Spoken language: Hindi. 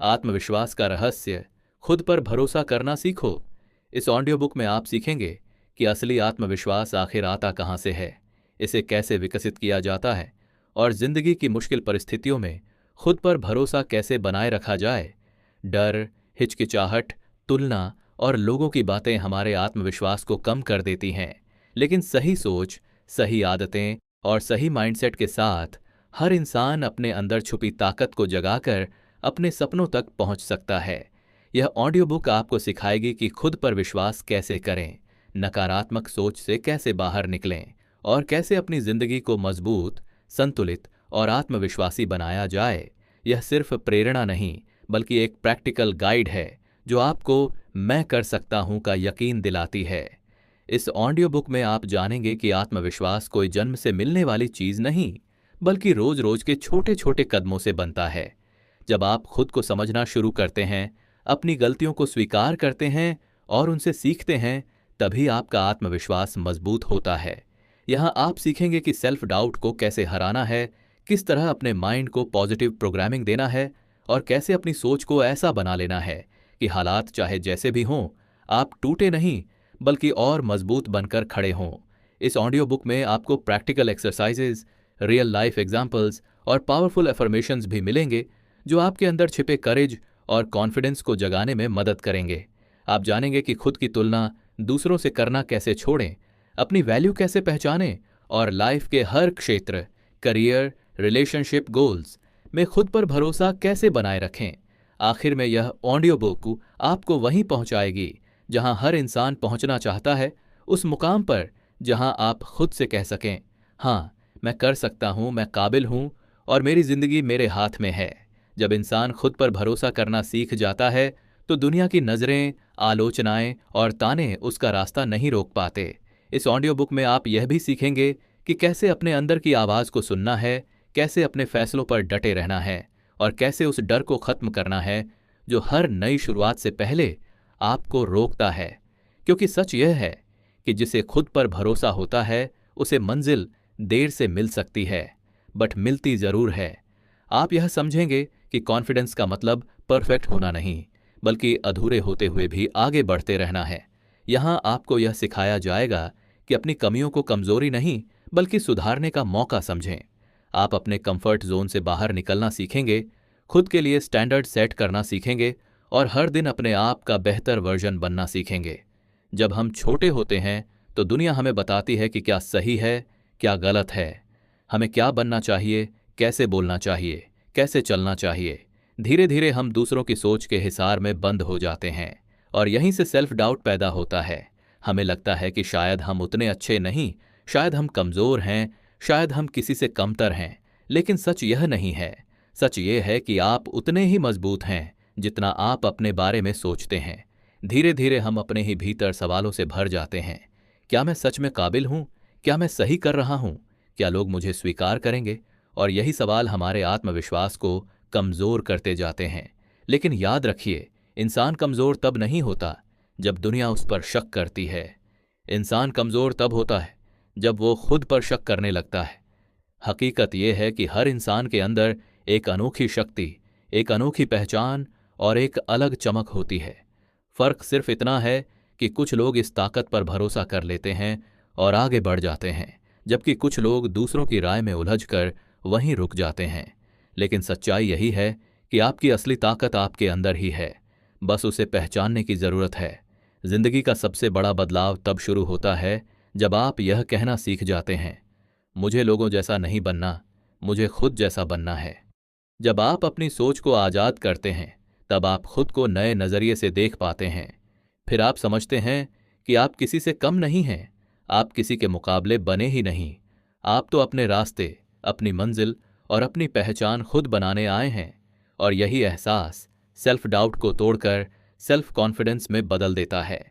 आत्मविश्वास का रहस्य, खुद पर भरोसा करना सीखो। इस ऑडियो बुक में आप सीखेंगे कि असली आत्मविश्वास आखिर आता कहाँ से है, इसे कैसे विकसित किया जाता है और जिंदगी की मुश्किल परिस्थितियों में खुद पर भरोसा कैसे बनाए रखा जाए। डर, हिचकिचाहट, तुलना और लोगों की बातें हमारे आत्मविश्वास को कम कर देती हैं, लेकिन सही सोच, सही आदतें और सही माइंडसेट के साथ हर इंसान अपने अंदर छुपी ताकत को जगाकर अपने सपनों तक पहुंच सकता है। यह ऑडियो बुक आपको सिखाएगी कि खुद पर विश्वास कैसे करें, नकारात्मक सोच से कैसे बाहर निकलें और कैसे अपनी जिंदगी को मजबूत, संतुलित और आत्मविश्वासी बनाया जाए। यह सिर्फ प्रेरणा नहीं, बल्कि एक प्रैक्टिकल गाइड है जो आपको मैं कर सकता हूं का यकीन दिलाती है। इस ऑडियो बुक में आप जानेंगे कि आत्मविश्वास कोई जन्म से मिलने वाली चीज नहीं, बल्कि रोज रोज के छोटे छोटे कदमों से बनता है। जब आप खुद को समझना शुरू करते हैं, अपनी गलतियों को स्वीकार करते हैं और उनसे सीखते हैं, तभी आपका आत्मविश्वास मजबूत होता है। यहाँ आप सीखेंगे कि सेल्फ डाउट को कैसे हराना है, किस तरह अपने माइंड को पॉजिटिव प्रोग्रामिंग देना है और कैसे अपनी सोच को ऐसा बना लेना है कि हालात चाहे जैसे भी हों, आप टूटे नहीं बल्कि और मजबूत बनकर खड़े हों। इस ऑडियो बुक में आपको practical exercises, real life examples और पावरफुल एफर्मेशंस भी मिलेंगे जो आपके अंदर छिपे करेज और कॉन्फिडेंस को जगाने में मदद करेंगे। आप जानेंगे कि खुद की तुलना दूसरों से करना कैसे छोड़ें, अपनी वैल्यू कैसे पहचानें और लाइफ के हर क्षेत्र, करियर, रिलेशनशिप, गोल्स में खुद पर भरोसा कैसे बनाए रखें। आखिर में यह ऑडियो बुक आपको वहीं पहुंचाएगी जहां हर इंसान पहुंचना चाहता है, उस मुकाम पर जहां आप खुद से कह सकें, हाँ मैं कर सकता हूं, मैं काबिल हूं और मेरी जिंदगी मेरे हाथ में है। जब इंसान खुद पर भरोसा करना सीख जाता है तो दुनिया की नजरें, आलोचनाएं और ताने उसका रास्ता नहीं रोक पाते। इस ऑडियो बुक में आप यह भी सीखेंगे कि कैसे अपने अंदर की आवाज को सुनना है, कैसे अपने फैसलों पर डटे रहना है और कैसे उस डर को खत्म करना है जो हर नई शुरुआत से पहले आपको रोकता है। क्योंकि सच यह है कि जिसे खुद पर भरोसा होता है उसे मंजिल देर से मिल सकती है, बट मिलती जरूर है। आप यह समझेंगे कि कॉन्फिडेंस का मतलब परफेक्ट होना नहीं, बल्कि अधूरे होते हुए भी आगे बढ़ते रहना है। यहाँ आपको यह सिखाया जाएगा कि अपनी कमियों को कमजोरी नहीं, बल्कि सुधारने का मौका समझें। आप अपने कंफर्ट जोन से बाहर निकलना सीखेंगे, खुद के लिए स्टैंडर्ड सेट करना सीखेंगे और हर दिन अपने आप का बेहतर वर्जन बनना सीखेंगे। जब हम छोटे होते हैं तो दुनिया हमें बताती है कि क्या सही है, क्या गलत है, हमें क्या बनना चाहिए, कैसे बोलना चाहिए, कैसे चलना चाहिए। धीरे धीरे हम दूसरों की सोच के हिसार में बंद हो जाते हैं और यहीं से सेल्फ डाउट पैदा होता है। हमें लगता है कि शायद हम उतने अच्छे नहीं, शायद हम कमजोर हैं, शायद हम किसी से कमतर हैं। लेकिन सच यह नहीं है। सच ये है कि आप उतने ही मजबूत हैं जितना आप अपने बारे में सोचते हैं। धीरे धीरे हम अपने ही भीतर सवालों से भर जाते हैं। क्या मैं सच में काबिल हूं? क्या मैं सही कर रहा हूं? क्या लोग मुझे स्वीकार करेंगे? और यही सवाल हमारे आत्मविश्वास को कमजोर करते जाते हैं। लेकिन याद रखिए, इंसान कमजोर तब नहीं होता जब दुनिया उस पर शक करती है। इंसान कमजोर तब होता है जब वो खुद पर शक करने लगता है। हकीकत यह है कि हर इंसान के अंदर एक अनोखी शक्ति, एक अनोखी पहचान और एक अलग चमक होती है। फर्क सिर्फ इतना है कि कुछ लोग इस ताकत पर भरोसा कर लेते हैं और आगे बढ़ जाते हैं, जबकि कुछ लोग दूसरों की राय में उलझकर वहीं रुक जाते हैं। लेकिन सच्चाई यही है कि आपकी असली ताकत आपके अंदर ही है, बस उसे पहचानने की जरूरत है। जिंदगी का सबसे बड़ा बदलाव तब शुरू होता है जब आप यह कहना सीख जाते हैं, मुझे लोगों जैसा नहीं बनना, मुझे खुद जैसा बनना है। जब आप अपनी सोच को आजाद करते हैं, तब आप खुद को नए नजरिए से देख पाते हैं। फिर आप समझते हैं कि आप किसी से कम नहीं हैं, आप किसी के मुकाबले बने ही नहीं। आप तो अपने रास्ते, अपनी मंजिल और अपनी पहचान खुद बनाने आए हैं और यही एहसास सेल्फ डाउट को तोड़कर सेल्फ कॉन्फिडेंस में बदल देता है।